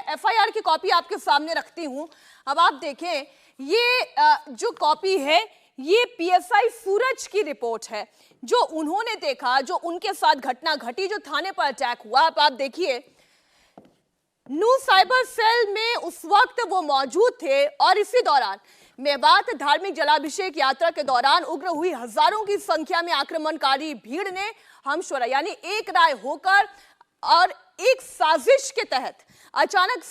FIR की copy आपके सामने रखती हूं। अब आप देखें, ये जो कॉपी है ये पीएसआई सूरज की रिपोर्ट है, जो उन्होंने देखा, जो उनके साथ घटना घटी, जो थाने पर अटैक हुआ। आप देखिए, न्यू साइबर सेल में उस वक्त वो मौजूद थे और इसी दौरान मेवात धार्मिक जलाभिषेक यात्रा के दौरान उग्र हुई हजारों की संख्या में आक्रमणकारी भीड़ ने हमशोरा यानी एक राय होकर और एक साजिश के तहत अचानक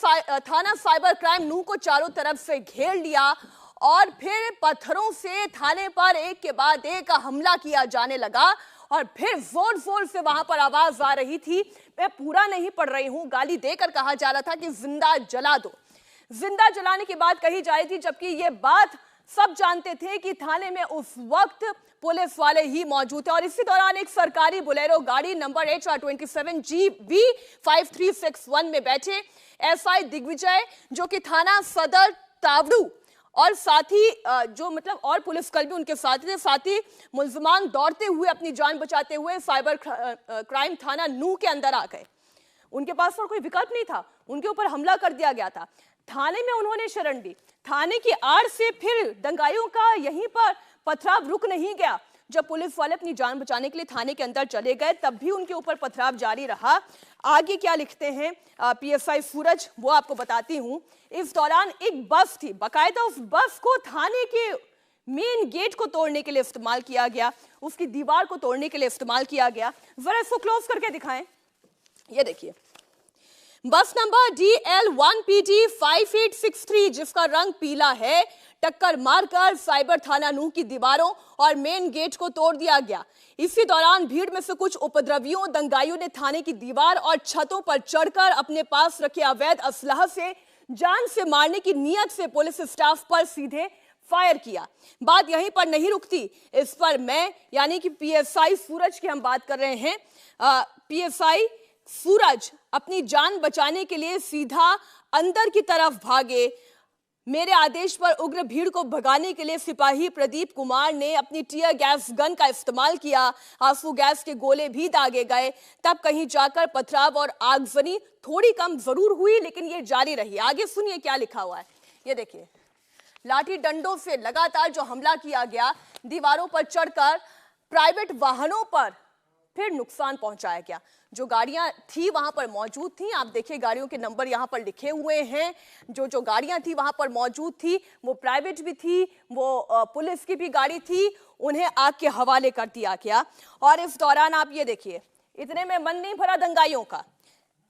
थाना साइबर क्राइम नू को चारों तरफ से घेर लिया और फिर पत्थरों से थाने पर एक के बाद एक हमला किया जाने लगा। और फिर जोर जोर से वहां पर आवाज आ रही थी, मैं पूरा नहीं पढ़ रही हूं, गाली देकर कहा जा रहा था कि जिंदा जला दो। जिंदा जलाने की बात कही जा रही थी, जबकि ये बात सब जानते थे कि थाने में उस वक्त पुलिस वाले ही मौजूद थे। और इसी दौरान एक सरकारी बोलेरो गाड़ी नंबर HR27GB 5361 में बैठे एसआई दिग्विजय, जो कि थाना सदर तावड़ू और साथ ही जो मतलब और पुलिसकर्मी उनके साथ थे, साथ ही मुल्जिमान दौड़ते हुए अपनी जान बचाते हुए साइबर क्राइम थाना नू के अंदर आ गए। उनके पास और कोई विकल्प नहीं था, उनके ऊपर हमला कर दिया गया था। थाने में उन्होंने शरण दी। थाने की आड़ से फिर दंगाइयों का यहीं पर पथराव रुक नहीं गया। जब पुलिस वाले अपनी जान बचाने के लिए थाने के अंदर चले गए, तब भी उनके ऊपर पथराव जारी रहा। आगे क्या लिखते हैं पीएसआई सूरज, वो आपको बताती हूं। इस दौरान एक बस थी, बाकायदा उस बस को थाने के मेन गेट को तोड़ने के लिए इस्तेमाल किया गया, उसकी दीवार को तोड़ने के लिए इस्तेमाल किया गया। जरा इसको क्लोज करके दिखाएं। ये देखिए, बस नंबर DL1PD 5863 जिसका रंग पीला है, टक्कर मारकर साइबर थाना नूह की दीवारों और मेन गेट को तोड़ दिया गया। इसी दौरान भीड़ में से कुछ उपद्रवियों दंगाइयों ने थाने की दीवार और छतों पर चढ़कर अपने पास रखे अवैध असलहा से जान से मारने की नीयत से पुलिस स्टाफ पर सीधे फायर किया। बात यहीं पर नहीं रुकती, इस पर मैं यानी कि पीएसआई सूरज की हम बात कर रहे हैं। पीएसआई सूरज अपनी जान बचाने के लिए सीधा अंदर की तरफ भागे। मेरे आदेश पर उग्र भीड़ को भगाने के लिए सिपाही प्रदीप कुमार ने अपनी टीयर गैस गन का इस्तेमाल किया। आंसू गैस के गोले भी दागे गए। तब कहीं जाकर पथराव और आगजनी थोड़ी कम जरूर हुई, लेकिन ये जारी रही। आगे सुनिए क्या लिखा हुआ है, ये देखिए। लाठी डंडों से लगातार जो हमला किया गया, दीवारों पर चढ़कर प्राइवेट वाहनों पर फिर नुकसान पहुंचाया गया। जो गाड़ियां थी वहां पर मौजूद थी, आप देखिए गाड़ियों के नंबर यहां पर लिखे हुए हैं। जो गाड़ियां थी वहां पर मौजूद थी, वो प्राइवेट भी थी, वो पुलिस की भी गाड़ी थी, उन्हें आग के हवाले कर दिया गया। और इस दौरान आप ये देखिए, इतने में मन नहीं भरा दंगाइयों का।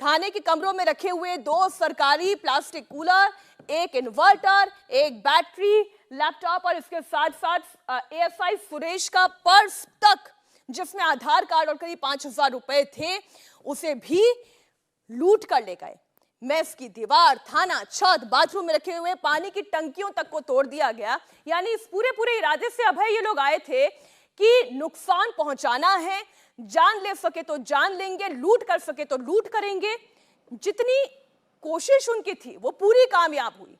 थाने के कमरों में रखे हुए 2 सरकारी प्लास्टिक कूलर, एक इन्वर्टर, एक बैटरी, लैपटॉप और इसके साथ साथ एएसआई सुरेश का पर्स तक, जिसमें आधार कार्ड और करीब 5000 रुपए थे, उसे भी लूट कर ले गए। मेस की दीवार, थाना, छत, बाथरूम में रखे हुए पानी की टंकियों तक को तोड़ दिया गया। यानी इस पूरे इरादे से अभय ये लोग आए थे कि नुकसान पहुंचाना है, जान ले सके तो जान लेंगे, लूट कर सके तो लूट करेंगे। जितनी कोशिश उनकी थी वो पूरी कामयाब हुई।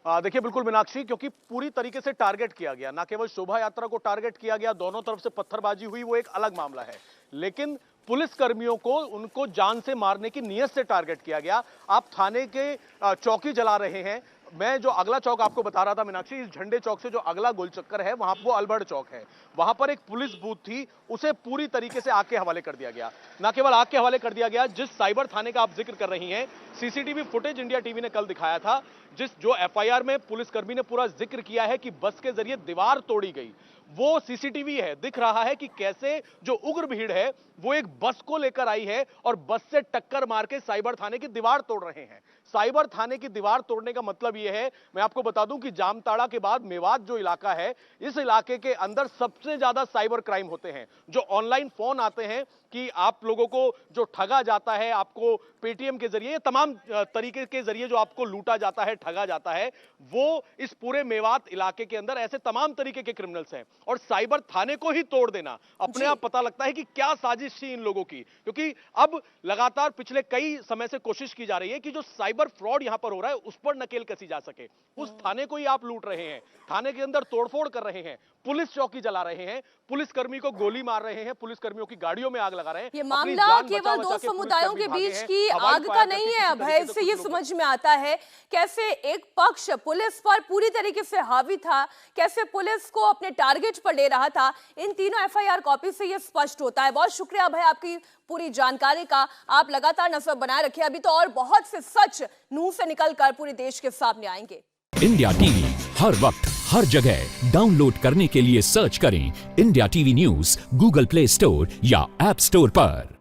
देखिए बिल्कुल मीनाक्षी, क्योंकि पूरी तरीके से टारगेट किया गया। ना केवल शोभा यात्रा को टारगेट किया गया, दोनों तरफ से पत्थरबाजी हुई, वो एक अलग मामला है, लेकिन पुलिस कर्मियों को उनको जान से मारने की नीयत से टारगेट किया गया। आप थाने के चौकी जला रहे हैं। मैं जो अगला चौक आपको बता रहा था मीनाक्षी, इस झंडे चौक से जो अगला गोल चक्कर है, वहां वो अल्बर्ट चौक है, वहां पर एक पुलिस बूथ थी, उसे पूरी तरीके से आग के हवाले कर दिया गया। ना केवल आग के हवाले कर दिया गया, जिस साइबर थाने का आप जिक्र कर रही हैं, सीसीटीवी फुटेज इंडिया टीवी ने कल दिखाया था, जो एफआईआर में पुलिसकर्मी ने पूरा जिक्र किया है कि बस के जरिए दीवार तोड़ी गई, वो सीसीटीवी है। दिख रहा है कि कैसे जो उग्र भीड़ है वो एक बस को लेकर आई है और बस से टक्कर मार के साइबर थाने की दीवार तोड़ रहे हैं। साइबर थाने की दीवार तोड़ने का मतलब यह है, मैं आपको बता दूं कि जामताड़ा के बाद मेवात जो इलाका है, इस इलाके के अंदर सबसे ज्यादा साइबर क्राइम होते हैं। जो ऑनलाइन फोन आते हैं कि आप लोगों को जो ठगा जाता है, आपको पेटीएम के जरिए, तमाम तरीके के जरिए जो आपको लूटा जाता है, ठगा जाता है, वो इस पूरे मेवात इलाके के अंदर ऐसे तमाम तरीके के क्रिमिनल्स हैं। और साइबर थाने को ही तोड़ देना, अपने आप पता लगता है कि क्या साजिश थी इन लोगों की। क्योंकि अब लगातार पिछले कई समय से कोशिश की जा रही है कि जो साइबर फ्रॉड यहां पर हो रहा है उस पर नकेल कसी जा सके। उस थाने को ही आप लूट रहे हैं, थाने के अंदर तोड़फोड़ कर रहे हैं, पुलिस चौकी जला रहे हैं, पुलिसकर्मी को गोली मार रहे हैं, पुलिसकर्मियों की गाड़ियों में आग लगा रहे हैं। ये अपनी मामला जान केवल बचा दो बचा के समुदायों के पुलिसकर्मी बीच भागे की हैं, हवाई आग का फायर नहीं करके है किसी अभय। तरीके से इससे ये कुछ लोगों समझ में आता है कैसे एक पक्ष पुलिस पर पूरी तरीके से हावी था, कैसे पुलिस को अपने टारगेट पर ले रहा था। इन तीनों एफआईआर कॉपी से ये स्पष्ट होता है। बहुत शुक्रिया अभय आपकी पूरी जानकारी का। आप लगातार नजर बनाए रखिए, अभी तो और बहुत से सच मुंह से निकलकर पूरे देश के सामने आएंगे। इंडिया टीवी हर वक्त हर जगह डाउनलोड करने के लिए सर्च करें India TV news Google play store या ऐप स्टोर पर।